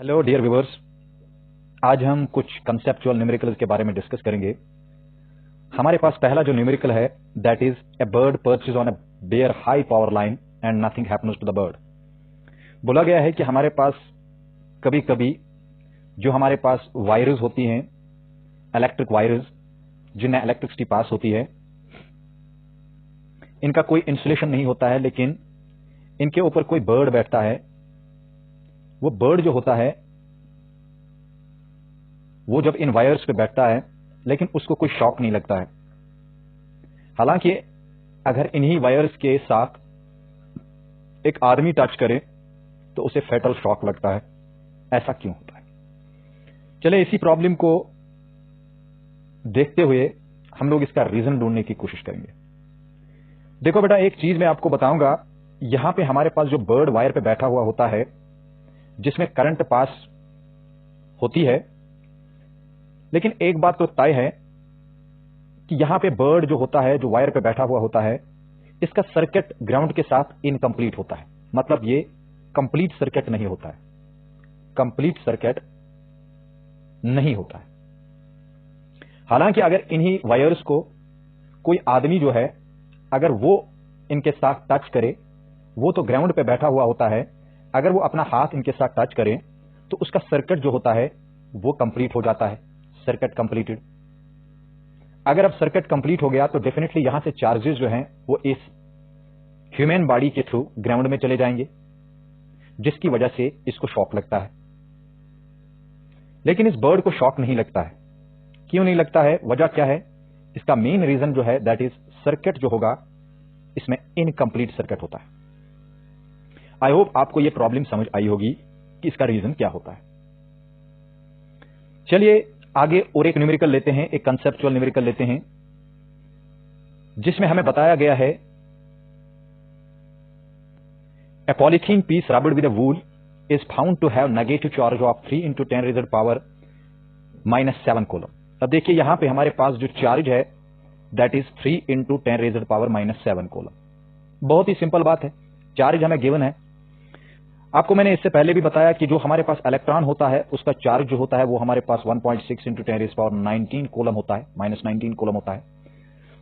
Hello dear viewers, आज हम कुछ कंसेप्चुअल न्यूमेरिकल्स के बारे में डिस्कस करेंगे। हमारे पास पहला जो न्यूमेरिकल है that is a bird perches on a bare high power line and nothing happens to the bird. बोला गया है कि हमारे पास कभी कभी जो हमारे पास वायर्स होती हैं, इलेक्ट्रिक वायर्स जिनमें इलेक्ट्रिसिटी पास होती है, इनका कोई इंसुलेशन नहीं होता है, लेकिन इनके ऊपर कोई बर्ड बैठता है। वो बर्ड जो होता है वो जब इन वायर्स पे बैठता है लेकिन उसको कोई शॉक नहीं लगता है। हालांकि अगर इन्हीं वायर्स के साथ एक आदमी टच करे तो उसे फैटल शॉक लगता है। ऐसा क्यों होता है? चले इसी प्रॉब्लम को देखते हुए हम लोग इसका रीजन ढूंढने की कोशिश करेंगे। देखो बेटा, एक चीज मैं आपको बताऊंगा। यहां पे हमारे पास जो बर्ड वायर पे बैठा हुआ होता है जिसमें करंट पास होती है, लेकिन एक बात तो तय है कि यहां पे बर्ड जो होता है, जो वायर पे बैठा हुआ होता है, इसका सर्किट ग्राउंड के साथ इनकम्प्लीट होता है। मतलब ये कंप्लीट सर्किट नहीं होता है, कंप्लीट सर्किट नहीं होता है। हालांकि अगर इन्हीं वायर्स को कोई आदमी जो है अगर वो इनके साथ टच करे, वो तो ग्राउंड पे बैठा हुआ होता है, अगर वो अपना हाथ इनके साथ टच करे तो उसका सर्किट जो होता है वो कंप्लीट हो जाता है, सर्किट कंप्लीटेड। अगर अब सर्किट कंप्लीट हो गया तो डेफिनेटली यहां से चार्जेस जो हैं वो इस ह्यूमन बॉडी के थ्रू ग्राउंड में चले जाएंगे, जिसकी वजह से इसको शॉक लगता है। लेकिन इस बर्ड को शॉक नहीं लगता है। क्यों नहीं लगता है? वजह क्या है? इसका मेन रीजन जो है दैट इज सर्किट जो होगा इसमें इनकम्प्लीट सर्किट होता है। आई होप आपको यह प्रॉब्लम समझ आई होगी कि इसका रीजन क्या होता है। चलिए आगे और एक न्यूमेरिकल लेते हैं, एक कंसेप्चुअल न्यूमेरिकल लेते हैं जिसमें हमें बताया गया है a polythene piece rubbed with a wool is found to have negative charge of 3 into 10 raised power -7 coulomb. अब देखिए यहां पे हमारे पास जो चार्ज है that is 3 into 10 raised power -7 coulomb. बहुत ही सिंपल बात है, चार्ज हमें गिवन है। आपको मैंने इससे पहले भी बताया कि जो हमारे पास इलेक्ट्रॉन होता है उसका चार्ज जो होता है वो हमारे पास 1.6 into 10 raised power 19 कूलम होता है, -19 कूलम होता है।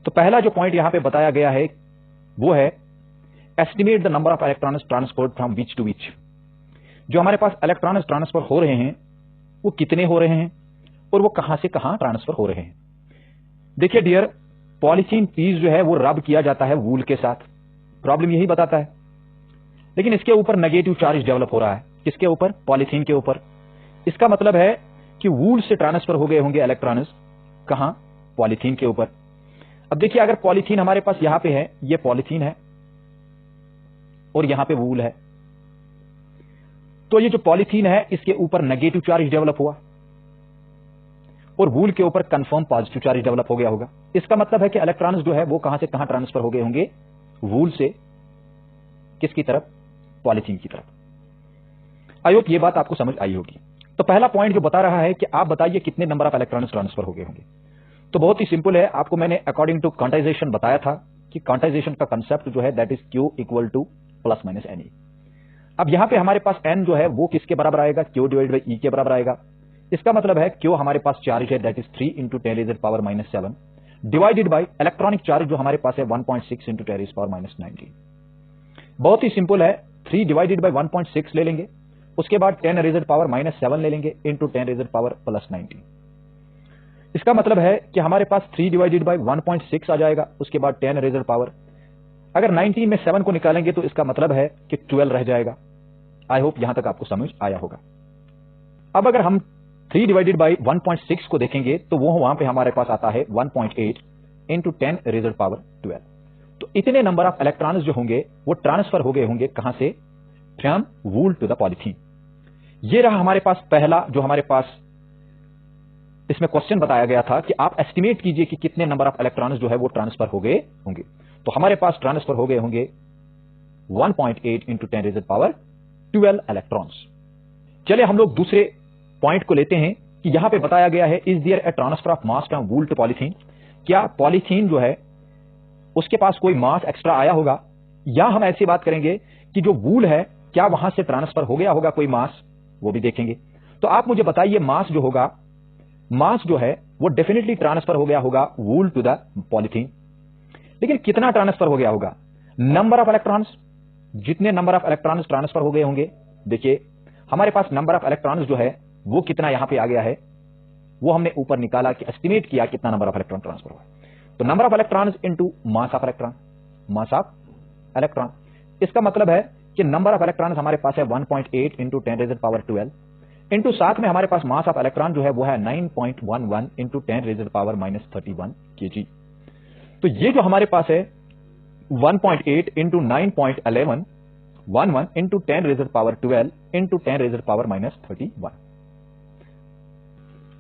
तो पहला जो पॉइंट यहां पे बताया गया है वो है estimate the number of electrons transferred from which to which. जो हमारे पास इलेक्ट्रॉन्स ट्रांसफर हो रहे हैं वो कितने हो रहे हैं और वो कहां से कहां ट्रांसफर हो रहे हैं। देखिए डियर, पॉलीथीन पीस जो है वो रब किया जाता है वूल के साथ, प्रॉब्लम यही बताता है। लेकिन इसके ऊपर नेगेटिव चार्ज डेवलप हो रहा है। किसके ऊपर? पॉलीथीन के ऊपर। इसका मतलब है कि वूल से ट्रांसफर हो गए होंगे इलेक्ट्रॉन्स कहां? पॉलीथीन के ऊपर। अब देखिए अगर पॉलीथीन हमारे पास यहां पे है, ये पॉलीथीन है और यहां पे वूल है, तो ये जो पॉलीथीन है इसके ऊपर नेगेटिव चार्ज डेवलप हुआ और वूल के ऊपर कंफर्म पॉजिटिव चार्ज डेवलप हो गया होगा। इसका मतलब है कि इलेक्ट्रॉन्स जो है वो कहां से कहां ट्रांसफर हो गए होंगे? वूल से किसकी तरफ? पॉलीथीन की तरफ। आई होप ये बात आपको समझ आई होगी। तो पहला पॉइंट जो बता रहा है कि आप बताइए कितने नंबर ऑफ इलेक्ट्रॉन्स ट्रांसफर हो गए होंगे। तो बहुत ही सिंपल है, आपको मैंने अकॉर्डिंग टू क्वांटाइजेशन बताया था कि क्वांटाइजेशन का कंसेप्ट जो है that is Q equal to plus minus NE। अब यहां पे हमारे पास N जो है वो किसके बराबर आएगा? Q डिवाइड बाई E के बराबर आएगा। इसका मतलब है Q हमारे पास चार्ज है that is 3 into 10 raised power -7 divided by electronic charge जो हमारे पास है 1.6 into 10 raised power -19। बहुत ही सिंपल है, 3 डिवाइडेड बाई 1.6 ले लेंगे, उसके बाद 10 रेज़ड पावर -7 ले लेंगे इंटू 10 रेज़ड पावर +19। इसका मतलब है कि हमारे पास 3 डिवाइडेड बाई 1.6 आ जाएगा, उसके बाद 10 रेज़ड पावर, अगर 19 में 7 को निकालेंगे तो इसका मतलब है कि 12 रह जाएगा। आई होप यहां तक आपको समझ आया होगा। अब अगर हम 3 डिवाइडेड बाई 1.6 को देखेंगे तो वो वहां पे हमारे पास आता है 1.8 इंटू 10 रेज़ड पावर 12। तो इतने नंबर ऑफ इलेक्ट्रॉन्स जो होंगे वो ट्रांसफर हो गए होंगे कहां से? From wool to the polythene. ये रहा हमारे पास पहला जो हमारे पास इसमें क्वेश्चन बताया गया था कि आप एस्टिमेट कीजिए कि कितने नंबर ऑफ इलेक्ट्रॉन्स जो है वो ट्रांसफर हो गए होंगे। तो हमारे पास ट्रांसफर हो गए होंगे 1.8 इंटू 10 रेज़ड पावर 12 इलेक्ट्रॉन्स। चलिए हम लोग दूसरे पॉइंट को लेते हैं कि यहां पे बताया गया है is there a transfer of mass from wool to polythene. क्या पॉलीथीन जो है उसके पास कोई मास एक्स्ट्रा आया होगा, या हम ऐसी बात करेंगे कि जो वूल है क्या वहां से ट्रांसफर हो गया होगा कोई मास, वो भी देखेंगे। तो आप मुझे बताइए मास जो होगा, मास जो है वो डेफिनेटली ट्रांसफर हो गया होगा वूल टू द पॉलिथीन, लेकिन कितना ट्रांसफर हो गया होगा? नंबर ऑफ इलेक्ट्रॉन्स, जितने नंबर ऑफ इलेक्ट्रॉन्स ट्रांसफर हो गए होंगे, देखिए हमारे पास नंबर ऑफ इलेक्ट्रॉन्स जो है वो कितना यहां पे आ गया है, वो हमने ऊपर निकाला कि एस्टिमेट किया कितना नंबर ऑफ इलेक्ट्रॉन ट्रांसफर हुआ। तो number of electrons into mass of electron, mass of electron, इसका मतलब है कि नंबर ऑफ इलेक्ट्रॉन्स हमारे पास है 1.8 इंटू 10⁻12 इंटू साथ में हमारे पास मास ऑफ इलेक्ट्रॉन जो है वो है 9.11 इंटू 10⁻−31 kg। तो ये जो हमारे पास है 1.8 इंटू 9.11 11 इंटू 10⁻12 इंटू 10⁻−31।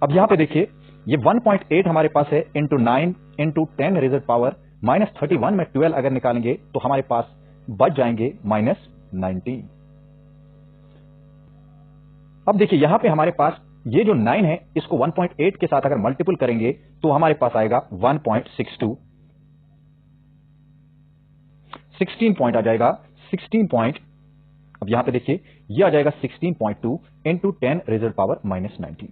अब यहां पे देखिए ये 1.8 हमारे पास है इंटू 9 इंटू 10⁻−31 में 12 अगर निकालेंगे तो हमारे पास बच जाएंगे -19। अब देखिए यहां पे हमारे पास ये जो 9 है इसको 1.8 के साथ अगर मल्टीपल करेंगे तो हमारे पास आएगा 1.62, 16 पॉइंट आ जाएगा 16 पॉइंट। अब यहां पे देखिए ये आ जाएगा 16.2 इंटू 10⁻−19।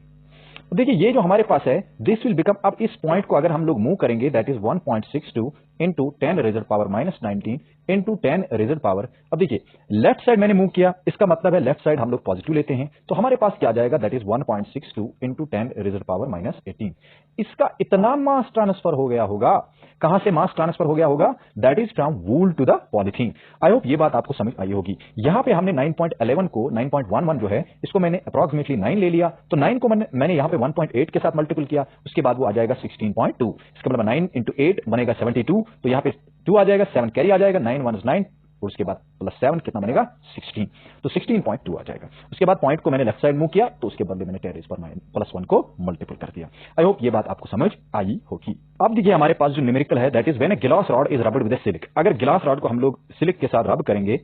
देखिए ये जो हमारे पास है दिस विल बिकम, अब इस पॉइंट को अगर हम लोग मूव करेंगे दैट इज 1.62 इंटू 10⁻−19 इंटू 10⁻। अब देखिए लेफ्ट साइड मैंने मूव किया, इसका मतलब है लेफ्ट साइड हम लोग पॉजिटिव लेते हैं, तो हमारे पास क्या आ जाएगा दैट इज 1.62 इंटू 10⁻−18। इसका इतना मास ट्रांसफर हो गया होगा। कहां से मास ट्रांसफर हो गया होगा? That is from wool to the polythene. I hope ये बात आपको समझ आई होगी। यहां पे हमने 9.11 को 9.11 जो है इसको मैंने अप्रॉक्सीमेटली 9 ले लिया, तो 9 को मैंने यहां पे 1.8 के साथ मल्टीपल किया, उसके बाद वो आ जाएगा 16.2। इसका मतलब 9 इंटू 8 बनेगा 72, तो यहां पे 2 आ जाएगा, 7 कैरी आ जाएगा, 9 1 is 9 और उसके बाद +7 कितना बनेगा 16, तो 16.2 आ जाएगा। उसके बाद पॉइंट को मैंने लेफ्ट साइड मूव किया, तो उसके बदले मैंने 10⁻1 को मल्टीपल कर दिया। आई होप ये बात आपको समझ आई होगी। अब देखिए हमारे पास जो न्यूमेरिकल है दैट इज व्हेन अ गिलास रॉड इज रब्ड विद सिलिक। अगर गिलास रॉड को हम लोग सिलिक के साथ रब करेंगे,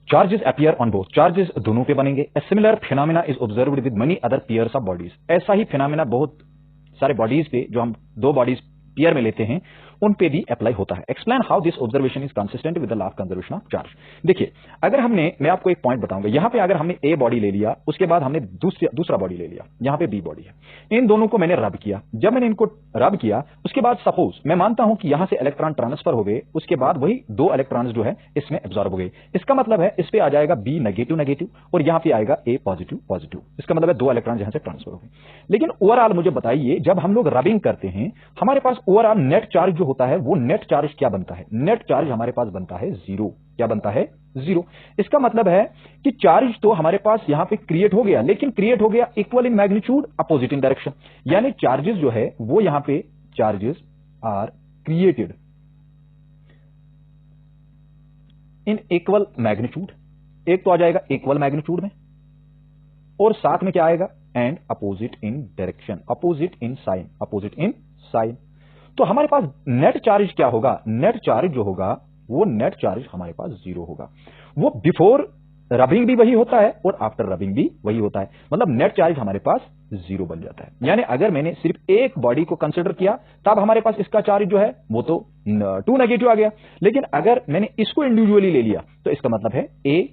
charges appear on both, charges दोनों पे बनेंगे। A similar phenomena is observed with many other pairs of bodies. ऐसा ही फिनोमेना बहुत सारे बॉडीज पे, जो हम दो बॉडीज पेयर में लेते हैं, उन पे भी अप्लाई होता है। Explain how this observation is consistent with the law of conservation of charge. देखिए अगर मैं आपको एक पॉइंट बताऊंगा, यहां पे अगर हमने ए बॉडी ले लिया, उसके बाद हमने दूसरा बॉडी ले लिया, यहां पे बी बॉडी है, इन दोनों को मैंने रब किया। जब मैंने इनको रब किया उसके बाद सपोज मैं मानता हूं कि यहां से इलेक्ट्रॉन ट्रांसफर हो गए, उसके बाद वही 2 इलेक्ट्रॉन्स जो है इसमें एब्जॉर्ब हो गए। इसका मतलब है इस पे आ जाएगा बी नेगेटिव नेगेटिव और यहां पे आएगा ए पॉजिटिव पॉजिटिव। इसका मतलब है 2 इलेक्ट्रॉन यहां से ट्रांसफर हो गए। लेकिन ओवरऑल मुझे बताइए, जब हम लोग रबिंग करते हैं हमारे पास ओवरऑल नेट चार्ज जो होता है, वो नेट चार्ज क्या बनता है? नेट चार्ज हमारे पास बनता है 0। क्या बनता है? 0। इसका मतलब है कि चार्ज तो हमारे पास यहां पे क्रिएट हो गया, लेकिन क्रिएट हो गया equal in magnitude, opposite in direction. यानी चार्जेस जो है वो यहां पे charges are created in equal magnitude. एक तो आ जाएगा इक्वल मैग्नीट्यूड में और साथ में क्या आएगा? And opposite in direction, opposite in sign, opposite in sign. तो हमारे पास नेट चार्ज क्या होगा? नेट चार्ज जो होगा वो नेट चार्ज हमारे पास 0 होगा। वो बिफोर रबिंग भी वही होता है और आफ्टर रबिंग भी वही होता है। मतलब नेट चार्ज हमारे पास 0 बन जाता है। यानी अगर मैंने सिर्फ एक बॉडी को कंसिडर किया तब हमारे पास इसका चार्ज जो है वो तो 2 नेगेटिव आ गया, लेकिन अगर मैंने इसको इंडिविजुअली ले लिया तो इसका मतलब है ए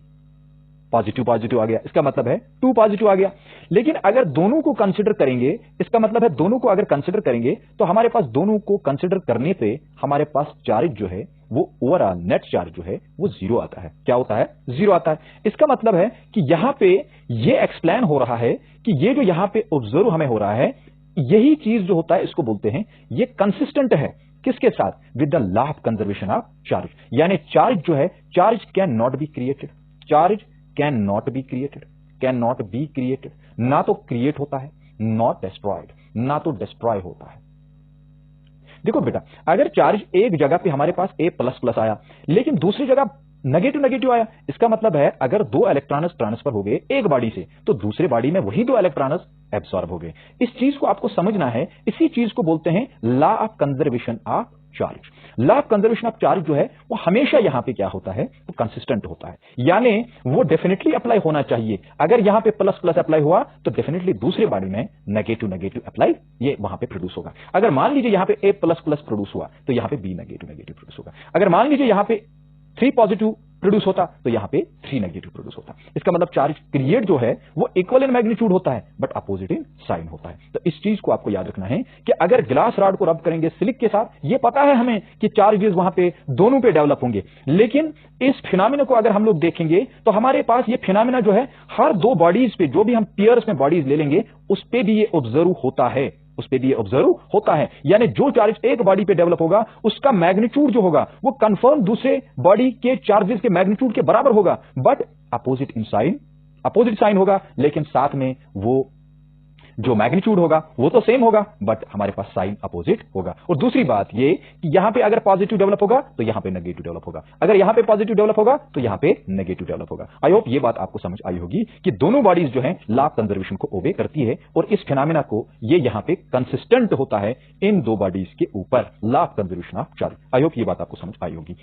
पॉजिटिव पॉजिटिव आ गया, इसका मतलब है 2 पॉजिटिव आ गया। लेकिन अगर दोनों को कंसिडर करेंगे, इसका मतलब है दोनों को अगर कंसिडर करेंगे तो हमारे पास दोनों को कंसिडर करने पे हमारे पास चार्ज जो है वो ओवरऑल नेट चार्ज जो है वो 0 आता है। क्या होता है? 0 आता है। इसका मतलब है कि यहां पे ये एक्सप्लेन हो रहा है कि ये जो यहां पे ऑब्जर्व हमें हो रहा है, यही चीज जो होता है इसको बोलते हैं ये कंसिस्टेंट है। किसके साथ? With the law of conservation of charge. यानी चार्ज जो है, charge can not be created, charge can not be created, can not be created. ना तो क्रिएट होता है, नॉट डिस्ट्रॉयड, ना तो डिस्ट्रॉय होता है। देखो बेटा, अगर चार्ज एक जगह पे हमारे पास ए प्लस प्लस आया लेकिन दूसरी जगह नेगेटिव नेगेटिव आया, इसका मतलब है अगर 2 इलेक्ट्रॉन्स ट्रांसफर हो गए एक बॉडी से तो दूसरे बॉडी में वही 2 इलेक्ट्रॉन्स एब्सॉर्ब हो गए। इस चीज को आपको समझना है। इसी चीज को बोलते हैं law of conservation of charge. Law of conservation of charge जो है वो हमेशा यहां पे क्या होता है? वो कंसिस्टेंट होता है। यानी वो डेफिनेटली अप्लाई होना चाहिए। अगर यहां पे प्लस प्लस अप्लाई हुआ तो डेफिनेटली दूसरे बॉडी में नेगेटिव नेगेटिव अप्लाई ये वहां पे प्रोड्यूस होगा। अगर मान लीजिए यहां पे ए प्लस प्लस प्रोड्यूस हुआ तो यहां पे बी नेगेटिव नेगेटिव प्रोड्यूस होगा। अगर मान लीजिए यहां पे 3 पॉजिटिव प्रोड्यूस होता तो यहां पे 3 नेगेटिव प्रोड्यूस होता है। इसका मतलब चार्ज क्रिएट जो है वो इक्वल इन मैग्नीट्यूड होता है बट अपोजिट इन साइन होता है। तो इस चीज को आपको याद रखना है कि अगर ग्लास रॉड को रब करेंगे सिलिक के साथ, ये पता है हमें कि चार्जेस वहां पे दोनों पे डेवलप होंगे, लेकिन इस फिनोमेना को अगर हम लोग देखेंगे तो हमारे पास ये फिनोमेना जो है हर दो बॉडीज पे, जो भी हम पेयर्स में बॉडीज ले लेंगे उस पे भी ये ऑब्जर्व होता है, उस पे भी ये ऑब्जर्व होता है। यानी जो चार्ज एक बॉडी पे डेवलप होगा उसका मैग्नीट्यूड जो होगा वो कंफर्म दूसरे बॉडी के चार्जेस के मैग्नीट्यूड के बराबर होगा, but opposite in sign, opposite sign होगा, लेकिन साथ में वो जो मैग्नीट्यूड होगा वो तो सेम होगा बट हमारे पास साइन अपोजिट होगा। और दूसरी बात ये कि यहां पे अगर पॉजिटिव डेवलप होगा तो यहां पे नेगेटिव डेवलप होगा, अगर यहां पे पॉजिटिव डेवलप होगा तो यहां पे नेगेटिव डेवलप होगा। आई होप ये बात आपको समझ आई होगी कि दोनों बॉडीज जो है लॉ ऑफ कंजर्वेशन को ओबे करती है और इस फिनोमेना को ये यहां पे कंसिस्टेंट होता है इन दो बॉडीज के ऊपर, law of conservation of charge. I hope ये बात आपको समझ आई होगी।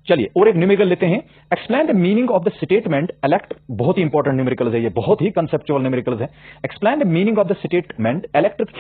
चलिए और एक न्यूमेरिकल लेते हैं, explain the meaning of the statement elect, बहुत ही इंपॉर्टेंट न्यूमेरिकल्स है ये, बहुत ही कंसेप्चुअल न्यूमेरिकल्स है। Explain the meaning of the statement electric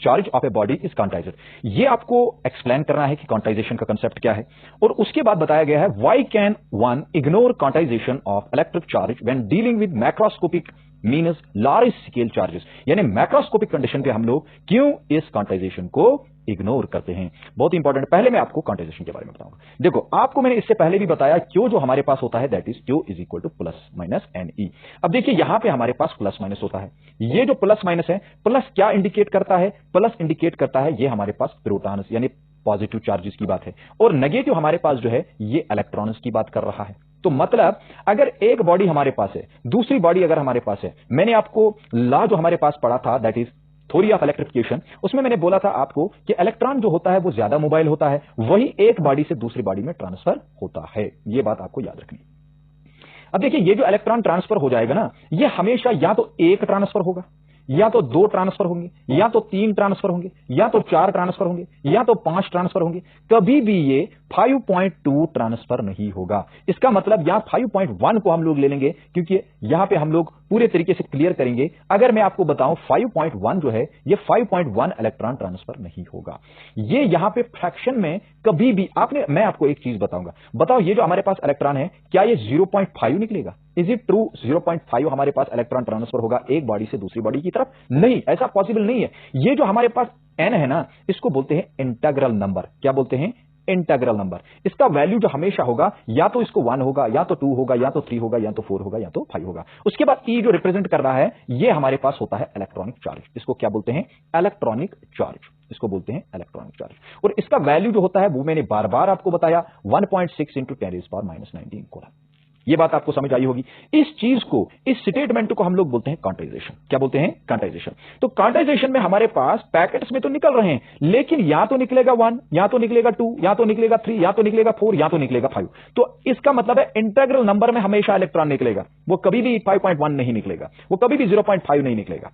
charge of a body is quantized. ये आपको एक्सप्लेन करना है कि क्वांटाइजेशन का कंसेप्ट क्या है, और उसके बाद बताया गया है why can one ignore quantization of electric charge when dealing with macroscopic means large scale charges. यानी मैक्रोस्कोपिक कंडीशन पे हम लोग क्यों इस क्वांटाइजेशन को इग्नोर करते हैं, बहुत इंपॉर्टेंट। पहले मैं आपको क्वांटाइजेशन के बारे में बताऊंगा। देखो आपको मैंने इससे पहले भी बताया क्यू जो हमारे पास होता है that is Q is equal to plus minus N E. अब देखिए यहां पे हमारे पास प्लस माइनस होता है, ये जो प्लस माइनस है, प्लस क्या इंडिकेट करता है, प्लस इंडिकेट करता है ये हमारे पास प्रोटॉन्स यानी पॉजिटिव चार्जेस की बात है, और नेगेटिव हमारे पास जो है ये इलेक्ट्रॉन्स की बात कर रहा है। तो मतलब अगर एक बॉडी हमारे पास है, दूसरी बॉडी अगर हमारे पास है, मैंने आपको लॉ जो हमारे पास पढ़ा था that is theory of electrification, उसमें मैंने बोला था आपको कि इलेक्ट्रॉन जो होता है वो ज्यादा मोबाइल होता है, वही एक बॉडी से दूसरी बॉडी में ट्रांसफर होता है। ये बात आपको याद रखनी। अब देखिए ये जो इलेक्ट्रॉन ट्रांसफर हो जाएगा ना, ये हमेशा या तो एक ट्रांसफर होगा, या तो दो ट्रांसफर होंगे, या तो तीन ट्रांसफर होंगे, या तो चार ट्रांसफर होंगे, या तो 5 ट्रांसफर होंगे, कभी भी ये 5.2 ट्रांसफर नहीं होगा। इसका मतलब यहां 5.1 को हम लोग ले लेंगे क्योंकि यहां पे हम लोग पूरे तरीके से क्लियर करेंगे। अगर मैं आपको बताऊं 5.1 जो है ये 5.1 इलेक्ट्रॉन ट्रांसफर नहीं होगा। ये यहां पे फ्रैक्शन में कभी भी मैं आपको एक चीज बताऊंगा, बताओ ये जो हमारे पास इलेक्ट्रॉन है क्या ये 0.5 निकलेगा? इज इट ट्रू 0.5 हमारे पास इलेक्ट्रॉन ट्रांसफर होगा एक बॉडी से दूसरी बॉडी की तरफ? नहीं, ऐसा पॉसिबल नहीं है। ये जो हमारे पास n है ना, इसको बोलते हैं इंटीग्रल नंबर। क्या बोलते हैं? Integral number. इसका वैल्यू जो हमेशा होगा या तो इसको 1 होगा, या तो 2 होगा, या तो 3 होगा, या तो 4 होगा, या तो 5 होगा। उसके बाद E जो रिप्रेजेंट कर रहा है ये हमारे पास होता है इलेक्ट्रॉनिक चार्ज। इसको क्या बोलते हैं? Electronic charge. इसको बोलते हैं इलेक्ट्रॉनिक चार्ज। और इसका वैल्यू जो होता है वो मैंने बार बार आपको बताया 1.6 × 10⁻⁹ कोलम। ये बात आपको समझ आई होगी। इस चीज को, इस स्टेटमेंट को हम लोग बोलते हैं क्वांटाइजेशन। क्या बोलते हैं? क्वांटाइजेशन। तो क्वांटाइजेशन में हमारे पास पैकेट्स में तो निकल रहे हैं, लेकिन या तो निकलेगा 1, या तो निकलेगा 2, या तो निकलेगा 3, या तो निकलेगा 4, या तो निकलेगा 5। तो इसका मतलब है इंटीग्रल नंबर में हमेशा इलेक्ट्रॉन निकलेगा, वो कभी भी 5.1 नहीं निकलेगा, वो कभी भी 0.5 नहीं निकलेगा।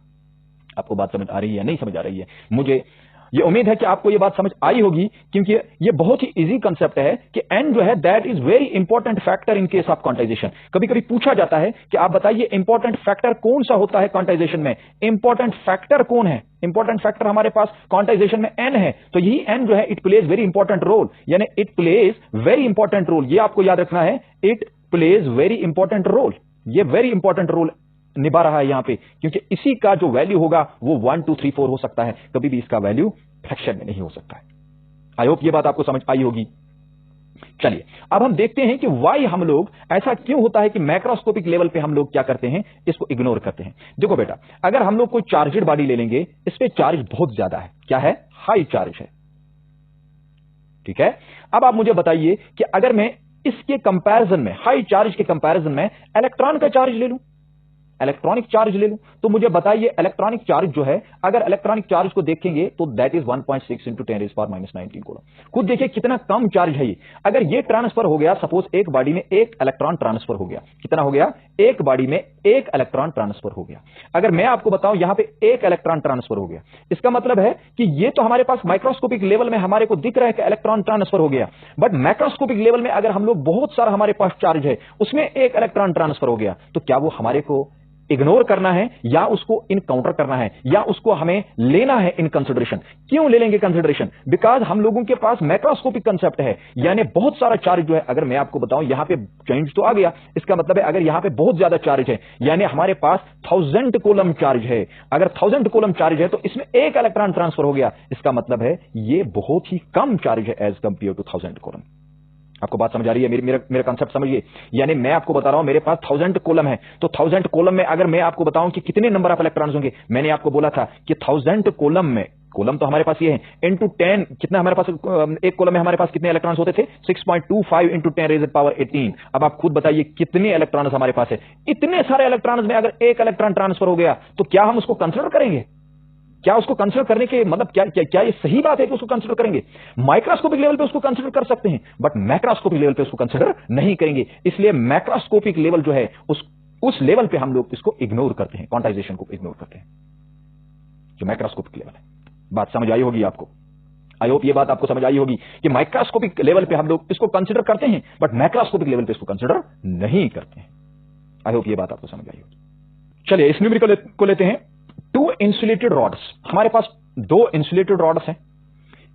आपको बात समझ आ रही है? नहीं समझ आ रही है? मुझे ये उम्मीद है कि आपको ये बात समझ आई होगी, क्योंकि ये बहुत ही इजी कंसेप्ट है कि n जो है that is very important factor in case of quantization. कभी कभी पूछा जाता है कि आप बताइए इंपॉर्टेंट फैक्टर कौन सा होता है क्वांटाइजेशन में? इंपॉर्टेंट फैक्टर कौन है? इंपॉर्टेंट फैक्टर हमारे पास क्वांटाइजेशन में n है। तो यही n जो है it plays very important role, यानी it plays very important role. ये आपको याद रखना है, it plays very important role. ये वेरी इंपॉर्टेंट रोल निभा रहा है यहां पे, क्योंकि इसी का जो वैल्यू होगा वो 1, 2, 3, 4 हो सकता है, कभी भी इसका वैल्यू फ्रैक्शन में नहीं हो सकता है। आई होप ये बात आपको समझ आई होगी। चलिए अब हम देखते हैं कि वाई हम लोग, ऐसा क्यों होता है कि मैक्रोस्कोपिक लेवल पे हम लोग क्या करते हैं, इसको इग्नोर करते हैं। देखो बेटा, अगर हम लोग कोई चार्जेड बॉडी ले लेंगे, इस पे चार्ज बहुत ज्यादा है, क्या है? हाई चार्ज है, ठीक है। अब आप मुझे बताइए कि अगर मैं इसके कंपैरिजन में, हाई चार्ज के कंपैरिजन में इलेक्ट्रॉन का चार्ज ले लूं, इलेक्ट्रॉनिक चार्ज ले लूं, तो मुझे बताइए इलेक्ट्रॉनिक चार्ज जो है, अगर इलेक्ट्रॉनिक चार्ज को देखेंगे तो दैट इज 1.6 × 10⁻⁻⁹ कोलम। खुद देखिए कितना कम चार्ज है ये। अगर ये ट्रांसफर हो गया, सपोज एक बॉडी में एक इलेक्ट्रॉन ट्रांसफर हो गया, कितना हो गया? एक बॉडी में एक इलेक्ट्रॉन ट्रांसफर हो गया। अगर मैं आपको बताऊं यहां पे एक इलेक्ट्रॉन ट्रांसफर हो गया, इसका मतलब है कि ये तो हमारे पास माइक्रोस्कोपिक लेवल में हमारे को दिख रहा है कि इलेक्ट्रॉन ट्रांसफर हो गया, बट मैक्रोस्कोपिक लेवल में अगर हम लोग बहुत सारा हमारे पास चार्ज है, उसमें एक इलेक्ट्रॉन ट्रांसफर हो गया, तो क्या वो हमारे को इग्नोर करना है या उसको इनकाउंटर करना है या उसको हमें लेना है इन कंसिडरेशन। क्यों ले लेंगे कंसिडरेशन? बिकॉज हम लोगों के पास मैक्रोस्कोपिक कंसेप्ट है, यानी बहुत सारा चार्ज जो है, अगर मैं आपको बताऊं यहां पे चेंज तो आ गया, इसका मतलब है अगर यहां पे बहुत ज्यादा चार्ज है, यानी हमारे पास 1000 कूलम चार्ज है, अगर 1000 कूलम चार्ज है तो इसमें एक इलेक्ट्रॉन ट्रांसफर हो गया, इसका मतलब है ये बहुत ही कम चार्ज है एज कंपेयर टू 1000 कूलम। आपको बात समझ आ रही है? मेरा कांसेप्ट समझिए। यानी मैं आपको बता रहा हूं मेरे पास 1000 कॉलम है, तो 1000 कॉलम में अगर मैं आपको बताऊं कि कितने नंबर ऑफ इलेक्ट्रॉन्स होंगे, मैंने आपको बोला था कि 1000 कॉलम में, कॉलम तो हमारे पास ये है, इंटू 10, कितना हमारे पास एक कॉलम में हमारे पास कितने इलेक्ट्रॉन्स होते थे? 6.25 इंटू 10 रेज़ पावर 18। अब आप खुद बताइए कितने इलेक्ट्रॉन्स हमारे पास है। इतने सारे इलेक्ट्रॉन्स में अगर एक इलेक्ट्रॉन ट्रांसफर हो गया तो क्या हम उसको कंसिडर करेंगे? क्या उसको कंसिडर करने के मतलब क्या ये सही बात है कि उसको कंसिडर करेंगे? माइक्रोस्कोपिक लेवल पे उसको कंसिडर कर सकते हैं, बट मैक्रोस्कोपिक लेवल पे उसको कंसिडर नहीं करेंगे। इसलिए मैक्रोस्कोपिक लेवल जो है उस लेवल पे हम लोग इसको इग्नोर करते हैं, क्वांटाइजेशन को इग्नोर करते हैं, जो मैक्रोस्कोपिक लेवल है। बात समझ आई होगी आपको? आई होप ये बात आपको समझ आई होगी कि माइक्रोस्कोपिक लेवल पे हम लोग इसको कंसिडर करते हैं, बट मैक्रोस्कोपिक लेवल पे इसको कंसिडर नहीं करते हैं। आई होप ये बात आपको समझ आई होगी। चलिए इस न्यूमेरिकल को लेते हैं। 2 इंसुलेटेड रॉड्स, हमारे पास 2 इंसुलेटेड रॉड्स हैं,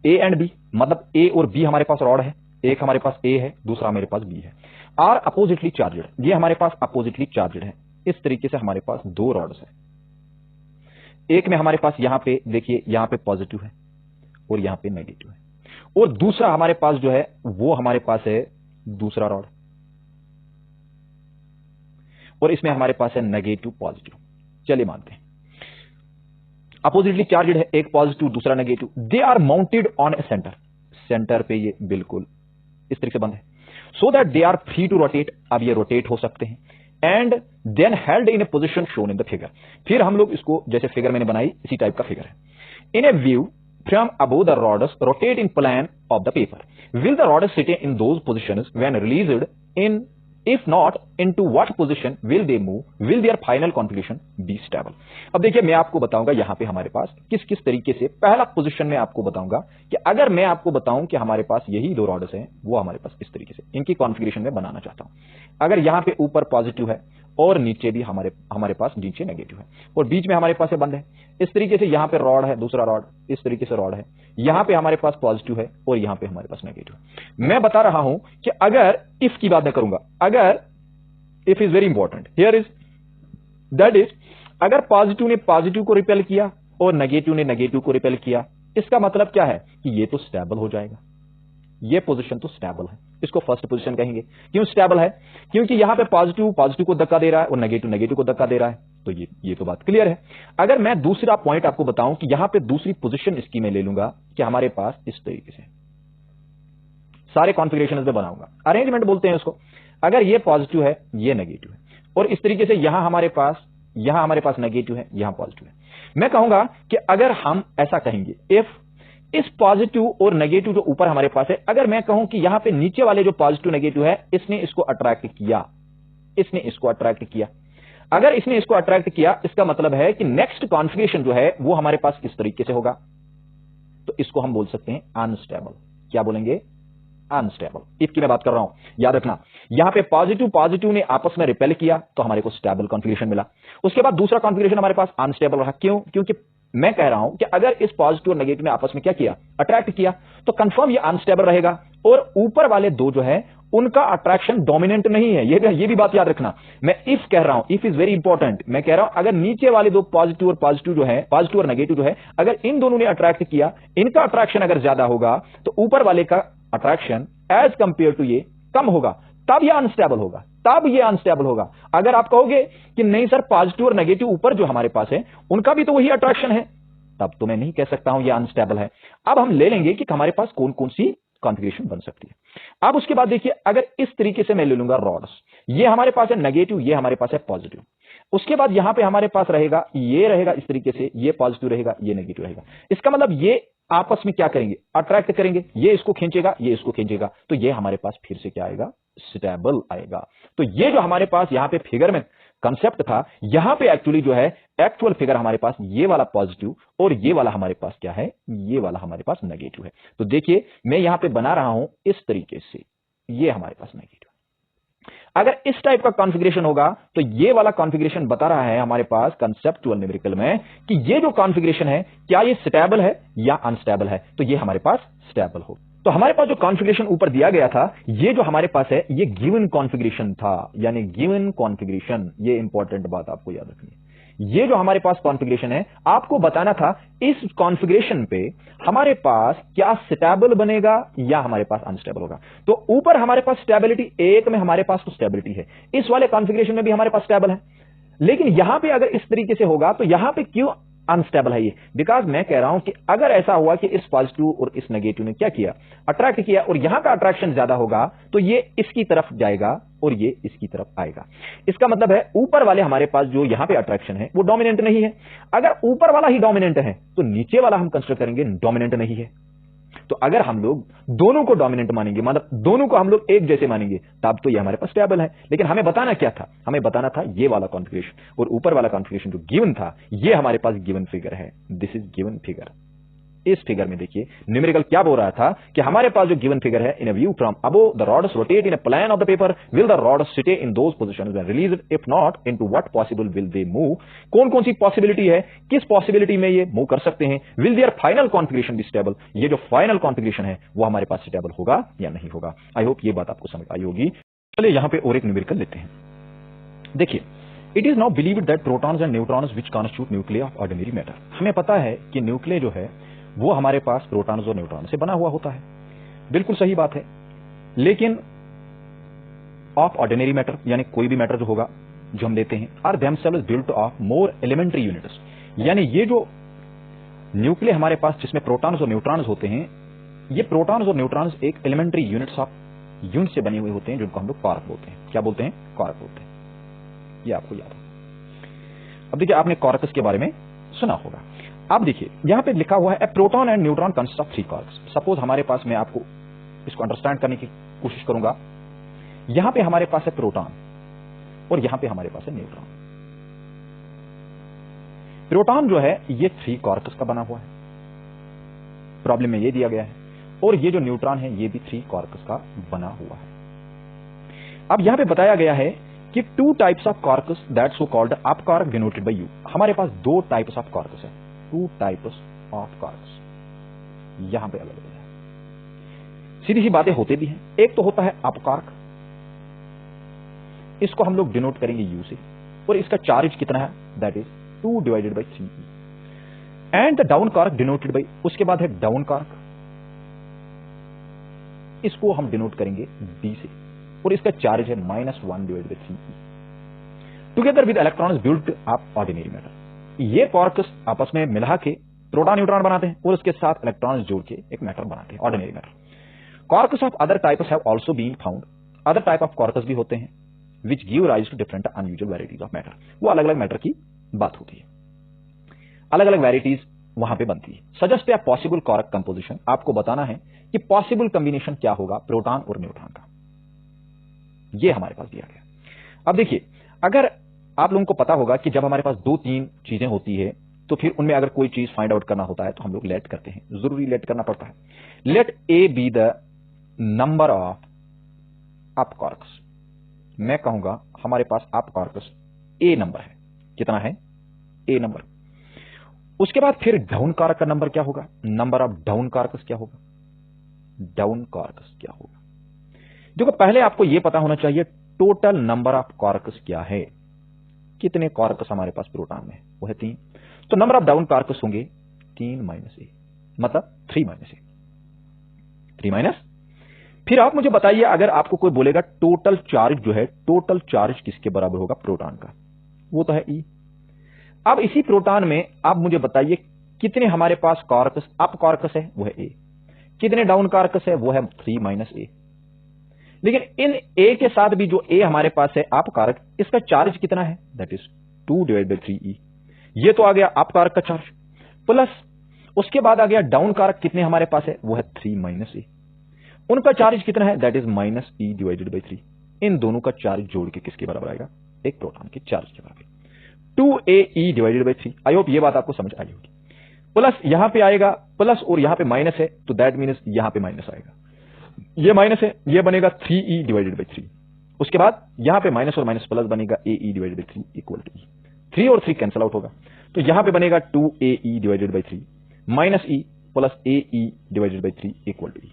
ए एंड बी, मतलब ए और बी हमारे पास रॉड है, एक हमारे पास ए है, दूसरा हमारे पास बी है, आर अपोजिटली चार्जड, ये हमारे पास अपोजिटली चार्जड है। इस तरीके से हमारे पास 2 रॉड्स है, एक में हमारे पास यहां पे देखिए, यहां पे पॉजिटिव है और यहां पे नेगेटिव है, और दूसरा हमारे पास जो है वो हमारे पास है दूसरा रॉड, और इसमें हमारे पास है नेगेटिव पॉजिटिव। चलिए मानते हैं अपोजिटली चार्जड है, एक पॉजिटिव दूसरा negative, they are mounted on a centre, centre पे ये बिल्कुल इस तरीके से बंद है, so that they are free to rotate, अब ये रोटेट हो सकते हैं, and then held in a position shown in the figure. फिर हम लोग इसको, जैसे फिगर मैंने बनाई इसी टाइप का फिगर है, इन ए view from above the rods rotate in plane of the paper. Will the rods sit in those positions when released in? If not, into what position will they move? Will their final configuration be stable? अब देखिए मैं आपको बताऊंगा यहां पे हमारे पास किस किस तरीके से, पहला पोजीशन में आपको बताऊंगा कि अगर मैं आपको बताऊं कि हमारे पास यही 2 रॉड्स हैं, वो हमारे पास इस तरीके से, इनकी कॉन्फ़िगरेशन में बनाना चाहता हूं। अगर यहां पे ऊपर पॉजिटिव है और नीचे भी हमारे पास नीचे नेगेटिव है, और बीच में हमारे पास ये बंद है, इस तरीके से यहां पे रॉड है, दूसरा रॉड इस तरीके से रॉड है, यहां पे हमारे पास पॉजिटिव है और यहां पे हमारे पास नेगेटिव है। मैं बता रहा हूं कि अगर इफ की बात मैं करूंगा, अगर if is very important here is, that is अगर पॉजिटिव ने पॉजिटिव को रिपेल किया और नेगेटिव ने नेगेटिव को रिपेल किया, इसका मतलब क्या है कि ये तो स्टेबल हो जाएगा, ये पोजीशन तो स्टेबल है, इसको फर्स्ट पोजीशन कहेंगे। क्यों स्टेबल है? क्योंकि यहां पे पॉजिटिव पॉजिटिव को धक्का दे रहा है और नेगेटिव नेगेटिव को धक्का दे रहा है, तो ये तो बात क्लियर है। अगर मैं दूसरा पॉइंट आपको बताऊं कि यहां पे दूसरी पोजीशन इसकी मैं ले लूंगा कि हमारे पास इस तरीके से सारे कॉन्फ़िगरेशन में बनाऊंगा, अरेंजमेंट बोलते हैं उसको। अगर ये पॉजिटिव है, ये नेगेटिव है, और इस तरीके से यहां हमारे पास नेगेटिव है, यहां पॉजिटिव है। मैं कहूंगा कि अगर हम ऐसा कहेंगे, इफ इस पॉजिटिव और नेगेटिव जो ऊपर हमारे पास है, अगर मैं कहूं कि यहां पे नीचे वाले जो पॉजिटिव नेगेटिव है, इसने इसको अट्रैक्ट किया, इसने इसको अट्रैक्ट किया, अगर इसने इसको अट्रैक्ट किया, इसका मतलब है कि नेक्स्ट कॉन्फ़िगरेशन जो है वो हमारे पास इस तरीके से होगा, तो इसको हम बोल सकते हैं अनस्टेबल। क्या बोलेंगे? अनस्टेबल। इफ की मैं बात कर रहा हूं, याद रखना, यहां पे पॉजिटिव ने आपस में रिपेल किया तो हमारे को स्टेबल कॉन्फ़िगरेशन मिला, उसके बाद दूसरा कॉन्फ़िगरेशन हमारे पास अनस्टेबल रहा। क्यों? क्योंकि मैं कह रहा हूं कि अगर इस पॉजिटिव और नेगेटिव ने आपस में क्या किया, अट्रैक्ट किया, तो कंफर्म ये अनस्टेबल रहेगा, और ऊपर वाले 2 जो है उनका अट्रैक्शन डोमिनेंट नहीं है। ये भी बात याद रखना, मैं इफ कह रहा हूं, इफ इज वेरी इंपॉर्टेंट। मैं कह रहा हूं अगर नीचे वाले 2 पॉजिटिव और नेगेटिव जो है, अगर इन दोनों ने अट्रैक्ट किया, इनका अट्रैक्शन अगर ज्यादा होगा तो ऊपर वाले का अट्रैक्शन एज कंपेयर टू ये कम होगा, तब ये अनस्टेबल होगा, तब ये अनस्टेबल होगा। अगर आप कहोगे कि नहीं सर, पॉजिटिव और नेगेटिव ऊपर जो हमारे पास है उनका भी तो वही अट्रैक्शन है, तब तो मैं नहीं कह सकता हूं ये अनस्टेबल है। अब हम ले लेंगे कि हमारे पास कौन कौन सी कॉन्फ़िगरेशन बन सकती है। अब उसके बाद देखिए, अगर इस तरीके से मैं ले लूंगा रॉड्स, ये हमारे पास है नेगेटिव, ये हमारे पास है पॉजिटिव, उसके बाद यहां पे हमारे पास रहेगा, ये रहेगा इस तरीके से, ये पॉजिटिव रहेगा, ये नेगेटिव रहेगा। इसका मतलब ये आपस में क्या करेंगे, अट्रैक्ट करेंगे, ये इसको खींचेगा, ये इसको खींचेगा, तो ये हमारे पास फिर से क्या आएगा, स्टेबल आएगा। तो ये जो हमारे पास यहां पे फिगर में कंसेप्ट था, यहां पे एक्चुअली जो है एक्चुअल फिगर हमारे पास ये वाला पॉजिटिव और ये वाला हमारे पास क्या है, ये वाला हमारे पास नेगेटिव है। तो देखिए मैं यहां पे बना रहा हूं इस तरीके से, ये हमारे पास नेगेटिव। अगर इस टाइप का कॉन्फ़िगरेशन होगा तो ये वाला कॉन्फ़िगरेशन बता रहा है हमारे पास कंसेप्चुअल न्यूमेरिकल में कि ये जो कॉन्फ़िगरेशन है क्या ये स्टेबल है या अनस्टेबल है। तो ये हमारे पास स्टेबल हो। तो हमारे पास जो कॉन्फ़िगरेशन ऊपर दिया गया था, ये जो हमारे पास है ये गिवन कॉन्फ़िगरेशन था, यानी गिवन कॉन्फ़िगरेशन। ये इंपॉर्टेंट बात आपको याद रखनी है। ये जो हमारे पास कॉन्फ़िगरेशन है, आपको बताना था इस कॉन्फ़िगरेशन पे हमारे पास क्या स्टेबल बनेगा या हमारे पास अनस्टेबल होगा। तो ऊपर हमारे पास स्टेबिलिटी, एक में हमारे पास तो स्टेबिलिटी है, इस वाले कॉन्फ़िगरेशन में भी हमारे पास स्टेबल है, लेकिन यहां पे अगर इस तरीके से होगा तो यहां पे क्यों अनस्टेबल है ये? बिकॉज मैं कह रहा हूं कि अगर ऐसा हुआ कि इस पॉजिटिव और इस नेगेटिव ने क्या किया, अट्रैक्ट किया, और यहां का अट्रैक्शन ज्यादा होगा तो ये इसकी तरफ जाएगा और ये इसकी तरफ आएगा। इसका मतलब है ऊपर वाले हमारे पास जो यहां पे अट्रैक्शन है वो डोमिनेंट नहीं है। अगर ऊपर वाला ही डोमिनेंट है तो नीचे वाला हम कंसीडर करेंगे डोमिनेंट नहीं है। तो अगर हम लोग दोनों को डोमिनेंट मानेंगे, मतलब दोनों को हम लोग एक जैसे मानेंगे, तब तो ये हमारे पास स्टेबल है। लेकिन हमें बताना क्या था? हमें बताना था ये वाला कॉन्फ़िगरेशन, और ऊपर वाला कॉन्फ़िगरेशन जो गिवन था ये हमारे पास गिवन फिगर है। This is given figure. इस फिगर में देखिए न्यूमेरिकल क्या बोल रहा था कि हमारे पास जो गिवन फिगर है, in a view from above the rods rotate in a plane of the paper, will the rods stay in those positions when released, if not into what possible will they move. कौन कौन सी possibility है, किस possibility में ये move कर सकते हैं। Will there final configuration be stable, ये जो फाइनल कॉन्फ़िगरेशन है वो हमारे पास स्टेबल होगा या नहीं होगा। आई होप ये बात आपको समझ आई होगी। चलिए यहां पे और एक न्यूमेरिकल लेते हैं। देखिए, it is now believed that protons and neutrons which constitute nuclei of ordinary matter. हमें पता है कि न्यूक्लिय जो है वो हमारे पास प्रोटॉन्स और न्यूट्रॉन से बना हुआ होता है। बिल्कुल सही बात है। लेकिन ऑफ ऑर्डिनरी मैटर, यानी कोई भी मैटर जो होगा जो हम लेते हैं, are themselves built of more elementary units, यानी ये जो न्यूक्लिय हमारे पास जिसमें प्रोटॉन्स और न्यूट्रॉन्स होते हैं, ये प्रोटॉन्स और न्यूट्रॉन्स एक एलिमेंट्री यूनिट्स ऑफ यूनिट से बने हुए होते हैं, जिनको हम लोग क्वार्क बोलते हैं। क्या बोलते हैं? क्वार्क बोलते हैं। ये आपको याद हो। अब देखिए, आपने क्वार्कस के बारे में सुना होगा। अब देखिए यहां पे लिखा हुआ है a proton and neutron consist of 3 quarks. Suppose हमारे पास, मैं आपको इसको अंडरस्टैंड करने की कोशिश करूंगा, यहां पे हमारे पास है प्रोटॉन और यहां पे हमारे पास है न्यूट्रॉन। प्रोटॉन जो है ये 3 क्वार्क्स का बना हुआ है, प्रॉब्लम में ये दिया गया है, और ये जो न्यूट्रॉन है ये भी 3 क्वार्क्स का बना हुआ है। अब यहां पे बताया गया है कि 2 types of quarks that so called up quark denoted by you. हमारे पास 2 टाइप्स ऑफ क्वार्क्स है, 2 टाइप्स ऑफ क्वार्क्स यहां पे अवेलेबल है। सीधी सी बातें होते भी हैं। एक तो होता है अप क्वार्क, इसको हम लोग डिनोट करेंगे यू से, और इसका चार्ज कितना है, that is 2 divided by 3 and the down quark denoted by, उसके बाद है डाउन क्वार्क, इसको हम डिनोट करेंगे डी से, और इसका चार्ज है -1 divided by 3 together with electrons built up ordinary matter. ये क्वार्क्स आपस में मिला के प्रोटॉन न्यूट्रॉन बनाते हैं और उसके साथ इलेक्ट्रॉन्स जोड़ के एक मैटर बनाते हैं, ordinary matter. Quarks of other types have also been found. Other type of quarks भी होते हैं which give rise to different unusual varieties of matter. वो अलग अलग मैटर की बात होती है, अलग अलग वैरायटीज वहां पे बनती है। Suggest a possible quark composition, आपको बताना है कि पॉसिबल कॉम्बिनेशन क्या होगा प्रोटॉन और न्यूट्रॉन का, ये हमारे पास दिया गया। अब देखिए, अगर आप लोगों को पता होगा कि जब हमारे पास 2-3 चीजें होती है तो फिर उनमें अगर कोई चीज फाइंड आउट करना होता है तो हम लोग लेट करते हैं, जरूरी लेट करना पड़ता है। Let A be the number of up quarks. मैं कहूंगा हमारे पास अप क्वार्क्स ए नंबर है, कितना है? A number. उसके बाद फिर डाउन क्वार्क का नंबर क्या होगा, नंबर ऑफ डाउन क्वार्क्स क्या होगा, डाउन क्वार्क्स क्या होगा। देखो, पहले आपको यह पता होना चाहिए टोटल नंबर ऑफ क्वार्क्स क्या है, कितने क्वार्क्स हमारे पास प्रोटॉन में, वो है 3। तो नंबर ऑफ डाउन क्वार्क्स होंगे 3 - ए, मतलब 3 - ए, 3 फिर आप मुझे बताइए, अगर आपको कोई बोलेगा टोटल चार्ज जो है, टोटल चार्ज किसके बराबर होगा प्रोटॉन का, वो तो है ई। अब इसी प्रोटॉन में आप मुझे बताइए कितने हमारे पास क्वार्क्स, अप क्वार्क्स है, वो है ए, कितने डाउन क्वार्क्स है, वो है 3 - ए। लेकिन इन ए के साथ भी जो ए हमारे पास है अप क्वार्क, इसका चार्ज कितना है, दैट इज 2 डिवाइडेड बाय 3 ये तो आ गया अप क्वार्क का चार्ज, प्लस उसके बाद आ गया डाउन क्वार्क, कितने हमारे पास है, वो है 3 - ए। उनका चार्ज कितना है, that is -e divided by 3। इन दोनों का चार्ज जोड़ के किसके बराबर आएगा, एक प्रोटॉन के चार्ज के बराबर, 2ae divided by 3। I hope ये बात आपको समझ आई होगी। प्लस यहां पे आएगा प्लस, और यहां पे माइनस है, तो दैट मीन्स यहां पे माइनस आएगा, ये माइनस है, ये बनेगा 3e डिवाइडेड बाय 3। उसके बाद यहां पे माइनस और माइनस प्लस बनेगा AE divided by 3 equal to E। 3 और 3 कैंसिल आउट होगा, तो यहां पे बनेगा 2AE divided by 3 minus E plus AE divided by 3 equal to E।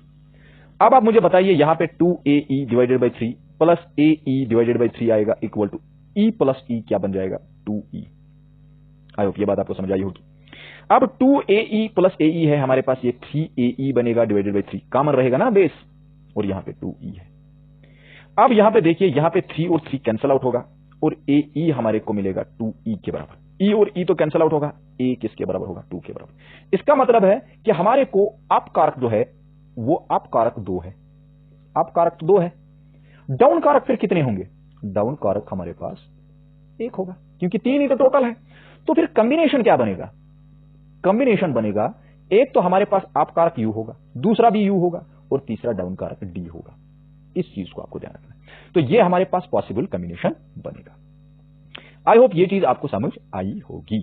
अब आप मुझे बताइए यहां पे 2AE divided by 3 plus AE divided by 3 आएगा equal to E plus E क्या बन जाएगा 2E। आई होप ये बात आपको समझ आई होगी। अब 2AE प्लस AE है हमारे पास, ये 3AE बनेगा डिवाइडेड बाई 3, कॉमन रहेगा ना बेस, और यहां पे 2E है। अब यहां पे देखिए यहां पे 3 और 3 कैंसिल आउट होगा और AE हमारे को मिलेगा 2E के बराबर। E और E तो कैंसिल आउट होगा, A किसके बराबर होगा 2 के बराबर। इसका मतलब है कि हमारे को अप कारक जो है वो अप कारक 2 है, अप कारक 2 है। डाउन कारक फिर कितने होंगे, डाउन कारक हमारे पास 1 होगा, क्योंकि 3 ही तो टोटल है। तो फिर कॉम्बिनेशन क्या बनेगा, कॉम्बिनेशन बनेगा एक तो हमारे पास अप कारक U होगा, दूसरा भी U होगा और तीसरा डाउन कारक D होगा। इस चीज को आपको ध्यान रखना है। तो ये हमारे पास पॉसिबल कॉम्बिनेशन बनेगा। आई होप ये चीज आपको समझ आई होगी।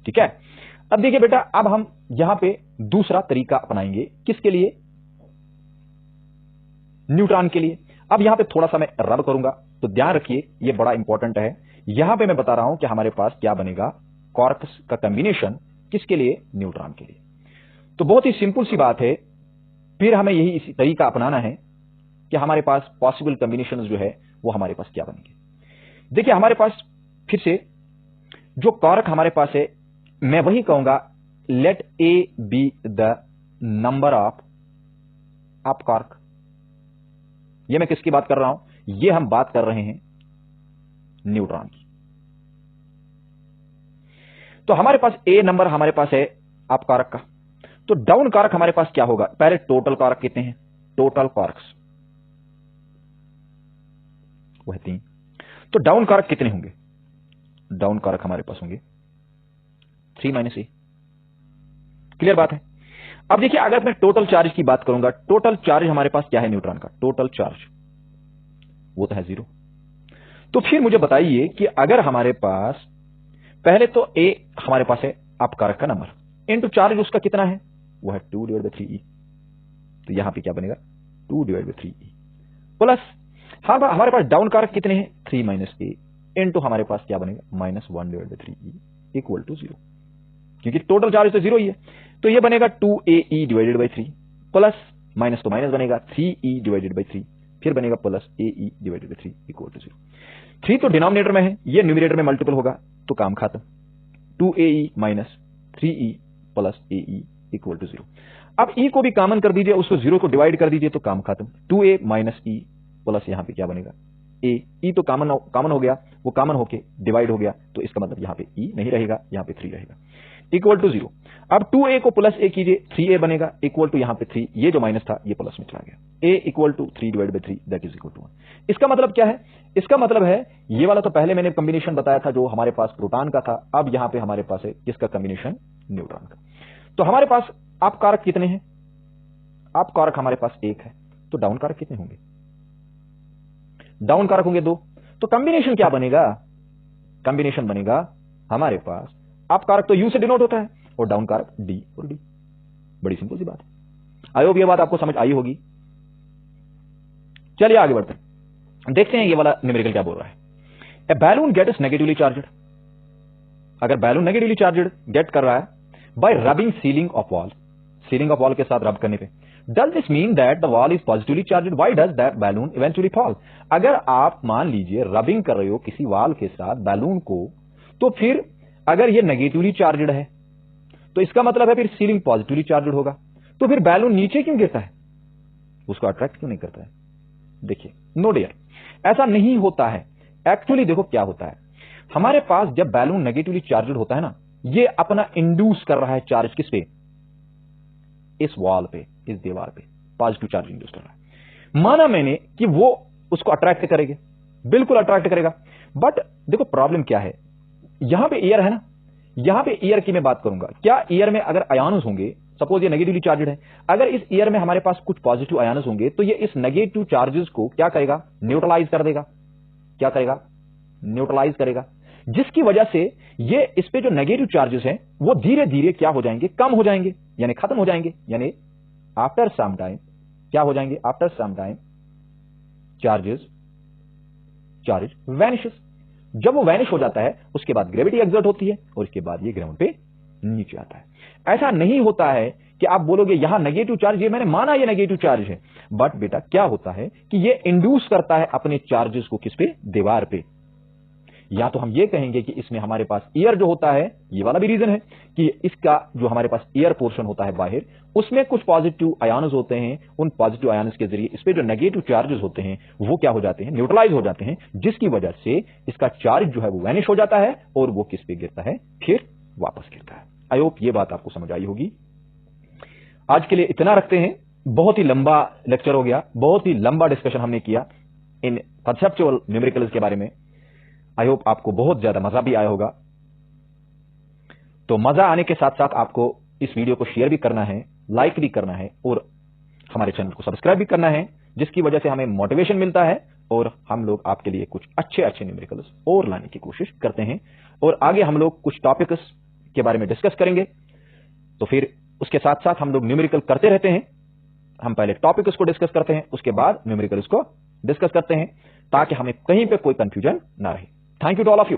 ठीक है, अब देखिए बेटा, अब हम यहां पे दूसरा तरीका अपनाएंगे, किसके लिए, न्यूट्रॉन के लिए। अब यहां पे थोड़ा सा मैं रब करूंगा, तो ध्यान रखिए ये बड़ा इंपॉर्टेंट है। यहां पे मैं बता रहा हूं कि हमारे पास क्या बनेगा, कॉर्क्स का कॉम्बिनेशन किसके लिए, न्यूट्रॉन के लिए। तो बहुत ही सिंपल सी बात है, फिर हमें यही इसी तरीका अपनाना है कि हमारे पास पॉसिबल कॉम्बिनेशन जो है वो हमारे पास क्या बनेंगे। देखिए हमारे पास फिर से जो कारक हमारे पास है, मैं वही कहूंगा let A be the number of up quark. ये मैं किसकी बात कर रहा हूं, ये हम बात कर रहे हैं न्यूट्रॉन की। तो हमारे पास A नंबर हमारे पास है अप कारक का, तो डाउन कारक हमारे पास क्या होगा, पहले टोटल कारक कितने हैं, टोटल कारक्स वह 3, तो डाउन कारक कितने होंगे, डाउन कारक हमारे पास होंगे 3 माइनस A। क्लियर बात है। अब देखिए अगर मैं टोटल चार्ज की बात करूंगा, टोटल चार्ज हमारे पास क्या है न्यूट्रॉन का, टोटल चार्ज वो तो है 0। तो फिर मुझे बताइए कि अगर हमारे पास पहले तो A हमारे पास है अप कारक का नंबर इनटू चार्ज उसका कितना है, वो है 2 डिवाइड बाई 3E। तो यहां पे क्या बनेगा 2 डिवाइड बाई 3E प्लस हमारे पास डाउन कारक कितने हैं 3 माइनस A इनटू हमारे पास क्या बनेगा minus 1 divide by 3E equal to 0, क्योंकि टोटल चार्ज तो 0 ही है। तो ये बनेगा 2AE divided by 3 plus minus तो माइनस बनेगा 3E डिवाइडेड बाई 3, फिर बनेगा plus AE divided by 3 equal to 0। 3 तो डिनोमिनेटर में है, ये न्यूमरेटर में मल्टीपल होगा तो काम खत्म, 2AE minus 3E plus AE equal to 0। अब E को भी कॉमन कर दीजिए, उसको 0 को डिवाइड कर दीजिए तो काम खत्म, 2A माइनस E प्लस यहां पे क्या बनेगा A। E तो कॉमन हो गया, वो कॉमन होके डिवाइड हो गया, तो इसका मतलब यहां पे E नहीं रहेगा, यहां पे 3 रहेगा इक्वल टू 0। अब 2A को प्लस A कीजिए, 3A बनेगा इक्वल टू यहां पे 3, ये जो माइनस था ये प्लस में चला गया, A equal to 3 divide by 3 that is equal to 1। इसका मतलब क्या है, इसका मतलब है ये वाला तो पहले मैंने कॉम्बिनेशन बताया था जो हमारे पास प्रोटॉन का था, अब यहां पे हमारे पास है किसका कॉम्बिनेशन, न्यूट्रॉन का। तो हमारे पास अप कारक कितने हैं, अप कारक हमारे पास 1 है, तो डाउन कारक कितने होंगे, डाउन कारक होंगे 2। तो कॉम्बिनेशन क्या बनेगा, कॉम्बिनेशन बनेगा हमारे पास अप कारक तो U से डिनोट होता है और डाउन कारक D और D। बड़ी सिंपल सी बात है। आई होप ये बात आपको समझ आई होगी। चलिए आगे बढ़ते हैं, देखते हैं ये वाला न्यूमेरिकल क्या बोल रहा है। A balloon get is negatively charged, अगर बैलून नेगेटिवली चार्जड गेट कर रहा है by rubbing ceiling of wall, ceiling of wall के साथ रब करने पे, does this mean that the wall is positively charged, why does that balloon eventually fall. अगर आप मान लीजिए रबिंग कर रहे हो किसी वॉल के साथ बैलून को, तो फिर अगर ये नेगेटिवली चार्जड है तो इसका मतलब है फिर सीलिंग पॉजिटिवली चार्जड होगा, तो फिर बैलून नीचे क्यों गिरता है, उसको अट्रैक्ट क्यों नहीं करता है। देखिए नो डियर, ऐसा नहीं होता है। एक्चुअली देखो क्या होता है, हमारे पास जब बैलून नेगेटिवली चार्जड होता है ना, ये अपना इंड्यूस कर रहा है चार्ज किस पे, इस वॉल पे, इस दीवार पे पॉजिटिव चार्ज इंड्यूस कर रहा है। माना मैंने कि वो उसको अट्रैक्ट करेगा, बिल्कुल अट्रैक्ट करेगा, बट देखो प्रॉब्लम क्या है, यहां पे एयर है ना, यहां पे एयर की मैं बात करूंगा, क्या एयर में अगर आयन्स होंगे, सपोज ये नेगेटिवली चार्जड है, अगर इस एयर में हमारे पास कुछ पॉजिटिव आयन्स होंगे तो ये इस नेगेटिव चार्जेस को क्या करेगा, न्यूट्रलाइज कर देगा, क्या करेगा, न्यूट्रलाइज करेगा, जिसकी वजह से ये इस पे जो नेगेटिव चार्जेस हैं वो धीरे धीरे क्या हो जाएंगे, कम हो जाएंगे, यानी खत्म हो जाएंगे, यानी आफ्टर सम टाइम क्या हो जाएंगे, after some time charges charge vanishes. जब वो वैनिश हो जाता है उसके बाद ग्रेविटी एक्सर्ट होती है और इसके बाद ये ग्राउंड पे नीचे आता है। ऐसा नहीं होता है कि आप बोलोगे यहां नेगेटिव चार्ज, ये मैंने माना ये नेगेटिव चार्ज है, बट बेटा क्या होता है कि ये इंड्यूस करता है अपने चार्जेस को किस पे, दीवार पे। या तो हम ये कहेंगे कि इसमें हमारे पास एयर जो होता है, ये वाला भी रीजन है कि इसका जो हमारे पास एयर पोर्शन होता है बाहर, उसमें कुछ पॉजिटिव आयन्स होते हैं। उन पॉजिटिव आयन्स के जरिए इस पे जो नेगेटिव चार्जेस होते हैं वो क्या हो जाते हैं, न्यूट्रलाइज हो जाते हैं, जिसकी वजह से इसका चार्ज जो है वो वैनिश हो जाता है और वो किस पे गिरता है, फिर वापस गिरता है। आई होप ये बात आपको समझ आई होगी। आज के लिए इतना रखते हैं। बहुत ही लंबा लेक्चर हो गया, बहुत ही लंबा डिस्कशन हमने किया इन परसेप्चुअल न्यूमेरिकल्स के बारे में। आई होप आपको बहुत ज्यादा मजा भी आया होगा। तो मजा आने के साथ साथ आपको इस वीडियो को शेयर भी करना है, लाइक भी करना है और हमारे चैनल को सब्सक्राइब भी करना है, जिसकी वजह से हमें मोटिवेशन मिलता है और हम लोग आपके लिए कुछ अच्छे अच्छे न्यूमेरिकल्स और लाने की कोशिश करते हैं। और आगे हम लोग कुछ टॉपिक्स के बारे में डिस्कस करेंगे। तो फिर उसके साथ साथ हम लोग न्यूमेरिकल करते रहते हैं। हम पहले टॉपिक्स को डिस्कस करते हैं, उसके बाद न्यूमेरिकल्स को डिस्कस करते हैं, ताकि हमें कहीं पे कोई कंफ्यूजन ना रहे। Thank you to all of you.